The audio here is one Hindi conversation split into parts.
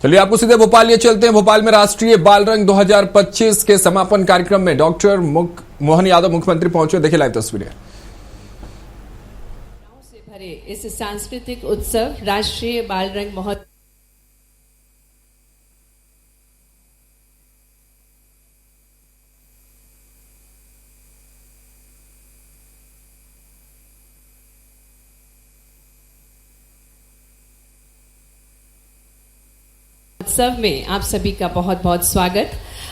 चलिए आपको सीधे भोपाल लिए चलते हैं। भोपाल में राष्ट्रीय बाल रंग 2025 के समापन कार्यक्रम में डॉक्टर मोहन यादव मुख्यमंत्री पहुंचे। देखिए लाइव तस्वीरें। से भरे इस सांस्कृतिक उत्सव राष्ट्रीय बाल रंग महोत्सव में आप सभी का बहुत बहुत स्वागत।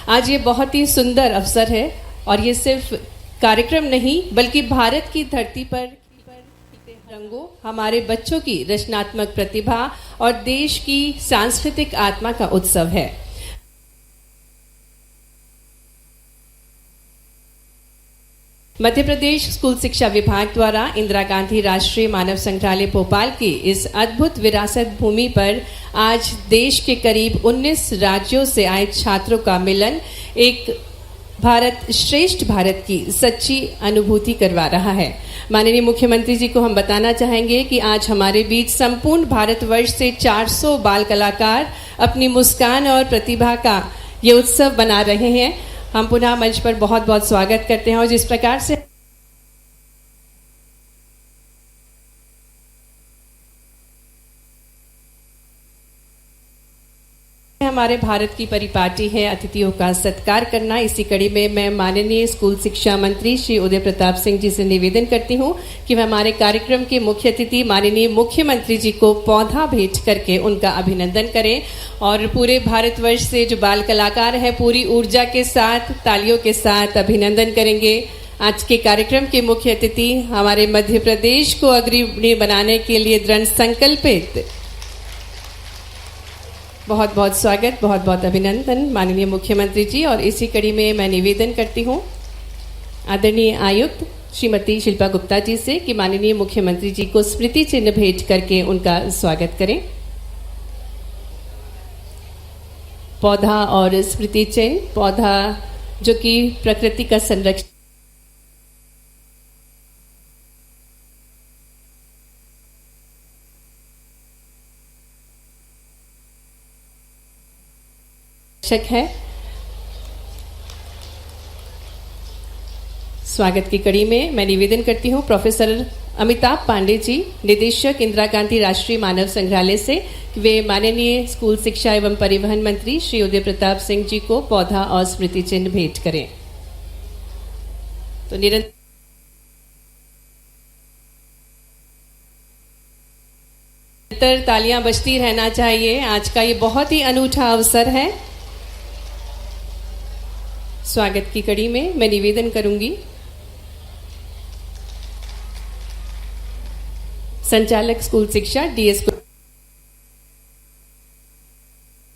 आज ये बहुत ही सुंदर अवसर है और ये सिर्फ कार्यक्रम नहीं बल्कि भारत की धरती पर रंगों, हमारे बच्चों की रचनात्मक प्रतिभा और देश की सांस्कृतिक आत्मा का उत्सव है। मध्य प्रदेश स्कूल शिक्षा विभाग द्वारा इंदिरा गांधी राष्ट्रीय मानव संग्रहालय भोपाल की इस अद्भुत विरासत भूमि पर आज देश के करीब 19 राज्यों से आए छात्रों का मिलन एक भारत श्रेष्ठ भारत की सच्ची अनुभूति करवा रहा है। माननीय मुख्यमंत्री जी को हम बताना चाहेंगे कि आज हमारे बीच संपूर्ण भारतवर्ष से 400 बाल कलाकार अपनी मुस्कान और प्रतिभा का ये उत्सव बना रहे हैं। हम पुनः मंच पर बहुत बहुत स्वागत करते हैं और जिस प्रकार से हमारे भारत की परिपाटी है अतिथियों का सत्कार करना। इसी कड़ी में मैं माननीय स्कूल शिक्षा मंत्री श्री उदय प्रताप सिंह जी से निवेदन करती हूं कि वह हमारे कार्यक्रम के मुख्य अतिथि माननीय मुख्यमंत्री जी को पौधा भेंट करके उनका अभिनंदन करें और पूरे भारतवर्ष से जो बाल कलाकार है पूरी ऊर्जा के साथ तालियों के साथ अभिनंदन करेंगे। आज के कार्यक्रम के मुख्य अतिथि हमारे मध्य प्रदेश को अग्रणी बनाने के लिए दृढ़ संकल्पित। बहुत बहुत स्वागत, बहुत बहुत अभिनंदन माननीय मुख्यमंत्री जी। और इसी कड़ी में मैं निवेदन करती हूं आदरणीय आयुक्त श्रीमती शिल्पा गुप्ता जी से कि माननीय मुख्यमंत्री जी को स्मृति चिन्ह भेंट करके उनका स्वागत करें। पौधा और स्मृति चिन्ह, पौधा जो कि प्रकृति का संरक्षण है। स्वागत की कड़ी में मैं निवेदन करती हूं प्रोफेसर अमिताभ पांडे जी, निदेशक इंदिरा गांधी राष्ट्रीय मानव संग्रहालय से, वे माननीय स्कूल शिक्षा एवं परिवहन मंत्री श्री उदय प्रताप सिंह जी को पौधा और स्मृति चिन्ह भेंट करें। तो निरंतर तालियां बजती रहना चाहिए। आज का ये बहुत ही अनूठा अवसर है। स्वागत की कड़ी में मैं निवेदन करूंगी संचालक स्कूल शिक्षा डीएस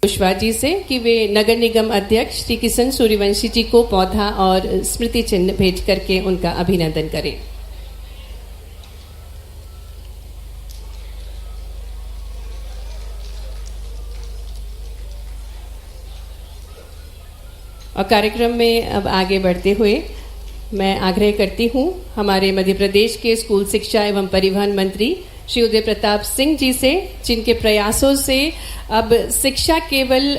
कुशवाहा जी से कि वे नगर निगम अध्यक्ष श्री किशन सूर्यवंशी जी को पौधा और स्मृति चिन्ह भेंट करके उनका अभिनंदन करें। और कार्यक्रम में अब आगे बढ़ते हुए मैं आग्रह करती हूं हमारे मध्य प्रदेश के स्कूल शिक्षा एवं परिवहन मंत्री श्री उदय प्रताप सिंह जी से, जिनके प्रयासों से अब शिक्षा केवल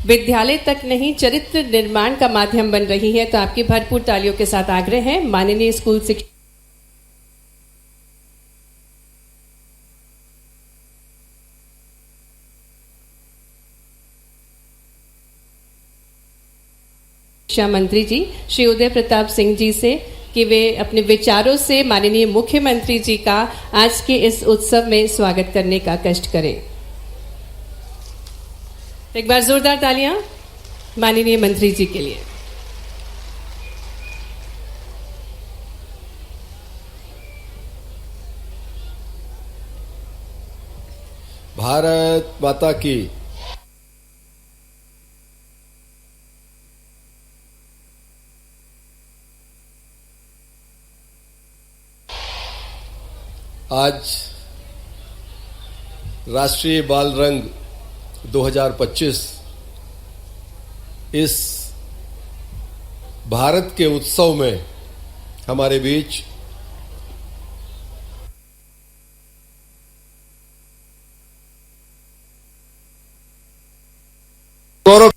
विद्यालय तक नहीं चरित्र निर्माण का माध्यम बन रही है। तो आपकी भरपूर तालियों के साथ आग्रह है माननीय स्कूल शिक्षा मंत्री जी श्री उदय प्रताप सिंह जी से कि वे अपने विचारों से माननीय मुख्यमंत्री जी का आज के इस उत्सव में स्वागत करने का कष्ट करें। एक बार जोरदार तालियां माननीय मंत्री जी के लिए। भारत माता की। आज राष्ट्रीय बाल रंग 2025 इस भारत के उत्सव में हमारे बीच गौरव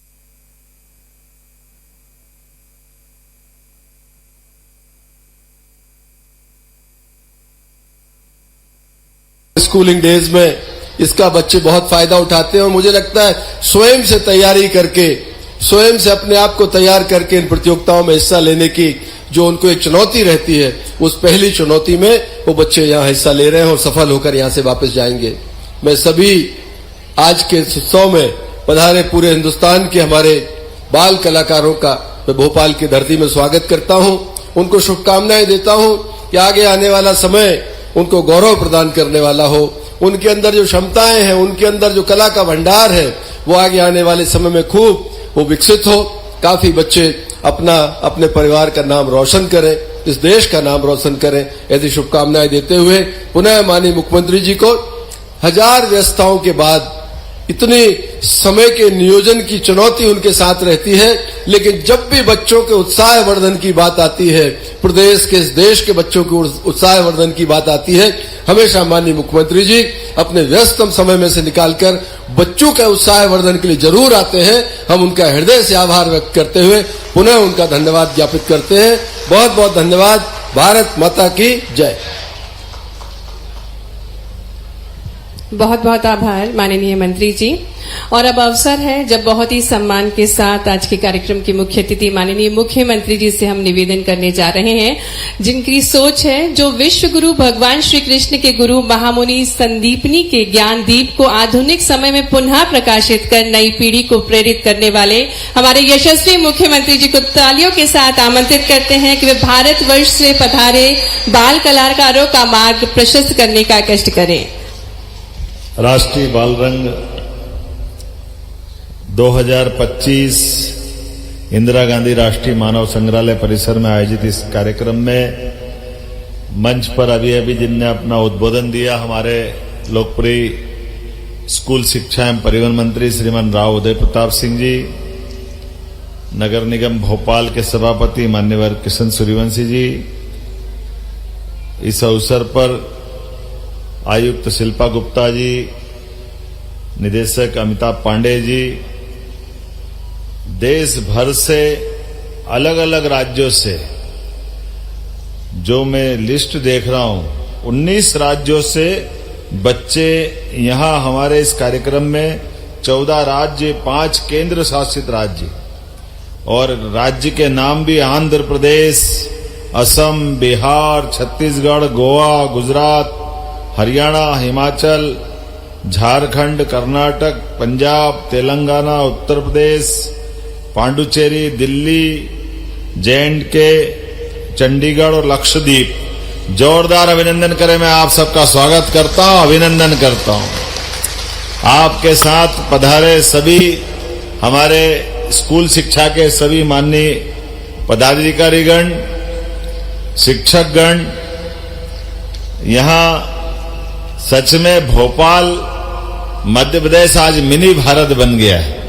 स्कूलिंग डेज में इसका बच्चे बहुत फायदा उठाते हैं और मुझे लगता है स्वयं से तैयारी करके, स्वयं से अपने आप को तैयार करके इन प्रतियोगिताओं में हिस्सा लेने की जो उनको एक चुनौती रहती है, उस पहली चुनौती में वो बच्चे यहाँ हिस्सा ले रहे हैं और सफल होकर यहाँ से वापस जाएंगे। मैं सभी आज के उत्सव में पधारे पूरे हिंदुस्तान के हमारे बाल कलाकारों का मैं भोपाल की धरती में स्वागत करता हूँ। उनको शुभकामनाएं देता हूँ कि आगे आने वाला समय उनको गौरव प्रदान करने वाला हो। उनके अंदर जो क्षमताएं हैं, उनके अंदर जो कला का भंडार है, वो आगे आने वाले समय में खूब वो विकसित हो। काफी बच्चे अपने परिवार का नाम रोशन करें, इस देश का नाम रोशन करें, ऐसी शुभकामनाएं देते हुए पुनः माननीय मुख्यमंत्री जी को हजार व्यस्तताओं के बाद इतने समय के नियोजन की चुनौती उनके साथ रहती है, लेकिन जब भी बच्चों के उत्साह वर्धन की बात आती है, प्रदेश के, इस देश के बच्चों के उत्साह वर्धन की बात आती है, हमेशा माननीय मुख्यमंत्री जी अपने व्यस्ततम समय में से निकालकर बच्चों का उत्साह वर्धन के लिए जरूर आते हैं। हम उनका हृदय से आभार व्यक्त करते हुए पुनः उनका धन्यवाद ज्ञापित करते हैं। बहुत बहुत धन्यवाद। भारत माता की जय। बहुत बहुत आभार माननीय मंत्री जी। और अब अवसर है जब बहुत ही सम्मान के साथ आज के कार्यक्रम की मुख्य अतिथि माननीय मुख्यमंत्री जी से हम निवेदन करने जा रहे हैं, जिनकी सोच है जो विश्व गुरु भगवान श्री कृष्ण के गुरु महामुनि संदीपनी के ज्ञान दीप को आधुनिक समय में पुनः प्रकाशित कर नई पीढ़ी को प्रेरित करने वाले हमारे यशस्वी मुख्यमंत्री जी को तालियों के साथ आमंत्रित करते हैं कि वे भारतवर्ष से पधारे बाल कलाकारों का मार्ग प्रशस्त करने का कष्ट करें। राष्ट्रीय बाल रंग 2025 इंदिरा गांधी राष्ट्रीय मानव संग्रहालय परिसर में आयोजित इस कार्यक्रम में मंच पर अभी जिनने अपना उद्बोधन दिया, हमारे लोकप्रिय स्कूल शिक्षा एवं परिवहन मंत्री श्रीमान राव उदय प्रताप सिंह जी, नगर निगम भोपाल के सभापति मान्यवर किशन सूर्यवंशी जी, इस अवसर पर आयुक्त शिल्पा गुप्ता जी, निदेशक अमिताभ पांडे जी, देश भर से अलग अलग राज्यों से जो मैं लिस्ट देख रहा हूं, 19 राज्यों से बच्चे यहां हमारे इस कार्यक्रम में 14 राज्य, 5 केंद्र शासित राज्य और राज्य के नाम भी आंध्र प्रदेश, असम, बिहार, छत्तीसगढ़, गोवा, गुजरात, हरियाणा, हिमाचल, झारखंड, कर्नाटक, पंजाब, तेलंगाना, उत्तर प्रदेश, पांडुचेरी, दिल्ली, जे.एंड.के, चंडीगढ़ और लक्षद्वीप। जोरदार अभिनंदन करें। मैं आप सबका स्वागत करता हूं, अभिनंदन करता हूं। आपके साथ पधारे सभी हमारे स्कूल शिक्षा के सभी माननीय पदाधिकारीगण, शिक्षकगण, यहां सच में भोपाल मध्य प्रदेश आज मिनी भारत बन गया है।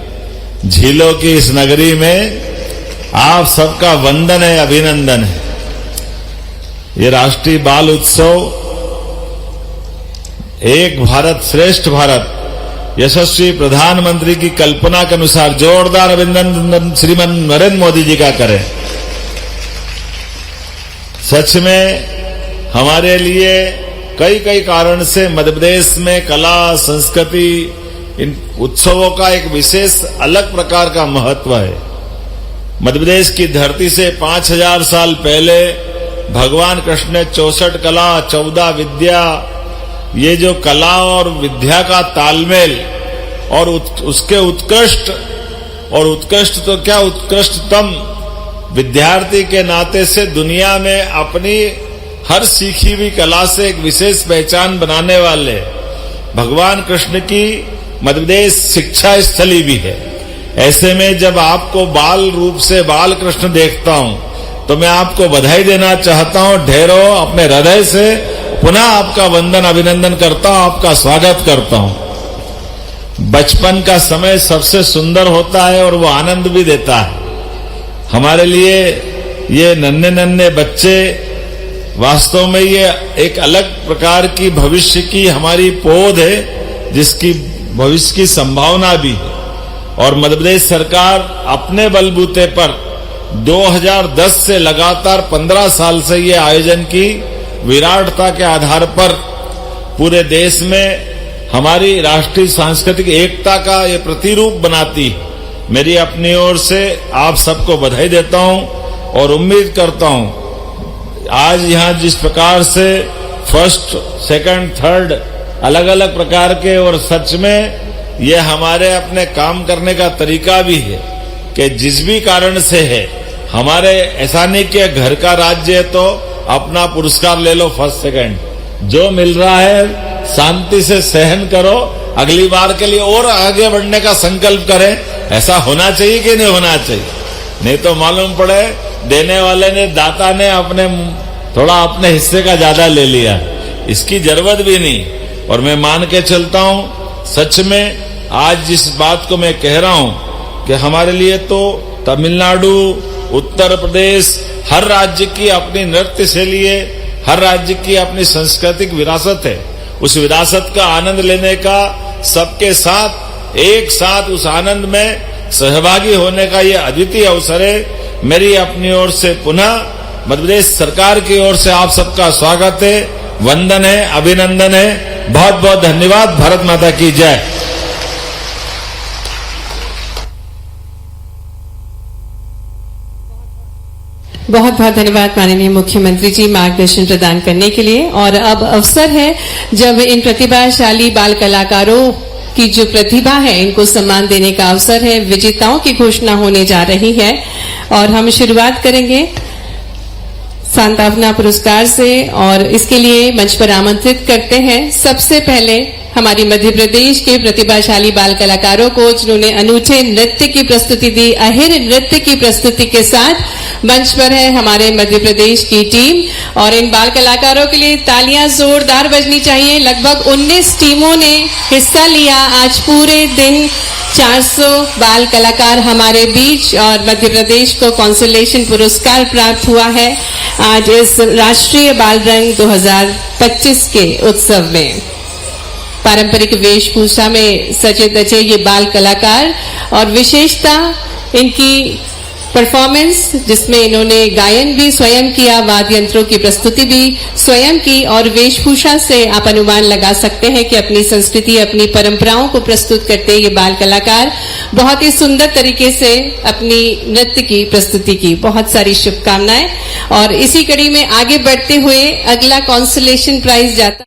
झीलों की इस नगरी में आप सबका वंदन है, अभिनंदन है। ये राष्ट्रीय बाल उत्सव एक भारत श्रेष्ठ भारत यशस्वी प्रधानमंत्री की कल्पना के अनुसार जोरदार अभिनंदन श्रीमान नरेंद्र मोदी जी का करें। सच में हमारे लिए कई कारण से मध्य प्रदेश में कला संस्कृति इन उत्सवों का एक विशेष अलग प्रकार का महत्व है। मध्य प्रदेश की धरती से 5000 साल पहले भगवान कृष्ण ने 64 कला, 14 विद्या, ये जो कला और विद्या का तालमेल और उसके उत्कृष्ट तो क्या उत्कृष्टतम विद्यार्थी के नाते से दुनिया में अपनी हर सीखी हुई कला से एक विशेष पहचान बनाने वाले भगवान कृष्ण की मध्य प्रदेश शिक्षा स्थली भी है। ऐसे में जब आपको बाल रूप से बाल कृष्ण देखता हूं तो मैं आपको बधाई देना चाहता हूं। ढेरों अपने हृदय से पुनः आपका वंदन अभिनंदन करता हूं, आपका स्वागत करता हूं। बचपन का समय सबसे सुंदर होता है और वो आनंद भी देता है। हमारे लिए ये नन्हे नन्हे बच्चे वास्तव में ये एक अलग प्रकार की भविष्य की हमारी पौध है, जिसकी भविष्य की संभावना भी है। और मध्य प्रदेश सरकार अपने बलबूते पर 2010 से लगातार 15 साल से ये आयोजन की विराटता के आधार पर पूरे देश में हमारी राष्ट्रीय सांस्कृतिक एकता का ये प्रतिरूप बनाती है। मेरी अपनी ओर से आप सबको बधाई देता हूं और उम्मीद करता हूं आज यहां जिस प्रकार से फर्स्ट, सेकंड, थर्ड अलग अलग प्रकार के, और सच में ये हमारे अपने काम करने का तरीका भी है कि जिस भी कारण से है, हमारे ऐसा नहीं कि घर का राज्य है तो अपना पुरस्कार ले लो फर्स्ट सेकंड, जो मिल रहा है शांति से सहन करो, अगली बार के लिए और आगे बढ़ने का संकल्प करें। ऐसा होना चाहिए कि नहीं होना चाहिए? नहीं तो मालूम पड़े देने वाले ने, दाता ने थोड़ा अपने हिस्से का ज्यादा ले लिया। इसकी जरूरत भी नहीं। और मैं मान के चलता हूं सच में आज जिस बात को मैं कह रहा हूं कि हमारे लिए तो तमिलनाडु, उत्तर प्रदेश, हर राज्य की अपनी नृत्य शैली है, हर राज्य की अपनी सांस्कृतिक विरासत है। उस विरासत का आनंद लेने का, सबके साथ एक साथ उस आनंद में सहभागी होने का ये अद्वितीय अवसर है। मेरी अपनी ओर से पुनः मध्य प्रदेश सरकार की ओर से आप सबका स्वागत है, वंदन है, अभिनंदन है। बहुत बहुत धन्यवाद। भारत माता की जय। बहुत बहुत धन्यवाद माननीय मुख्यमंत्री जी मार्गदर्शन प्रदान करने के लिए। और अब अवसर है जब इन प्रतिभाशाली बाल कलाकारों की जो प्रतिभा है इनको सम्मान देने का अवसर है। विजेताओं की घोषणा होने जा रही है और हम शुरुआत करेंगे सांत्वना पुरस्कार से और इसके लिए मंच पर आमंत्रित करते हैं सबसे पहले हमारी मध्य प्रदेश के प्रतिभाशाली बाल कलाकारों को, जिन्होंने अनूठे नृत्य की प्रस्तुति दी। अहिर नृत्य की प्रस्तुति के साथ मंच पर है हमारे मध्य प्रदेश की टीम और इन बाल कलाकारों के लिए तालियां जोरदार बजनी चाहिए। लगभग 19 टीमों ने हिस्सा लिया। आज पूरे दिन 400 बाल कलाकार हमारे बीच और मध्य प्रदेश को कॉन्सोलेशन पुरस्कार प्राप्त हुआ है आज इस राष्ट्रीय बाल रंग 2025 के उत्सव में। पारंपरिक वेशभूषा में सजे धजे ये बाल कलाकार और विशेषता इनकी परफॉर्मेंस, जिसमें इन्होंने गायन भी स्वयं किया, वाद्य यंत्रों की प्रस्तुति भी स्वयं की और वेशभूषा से आप अनुमान लगा सकते हैं कि अपनी संस्कृति, अपनी परंपराओं को प्रस्तुत करते ये बाल कलाकार बहुत ही सुंदर तरीके से अपनी नृत्य की प्रस्तुति की। बहुत सारी शुभकामनाएं और इसी कड़ी में आगे बढ़ते हुए अगला कॉन्सोलेशन प्राइज जाता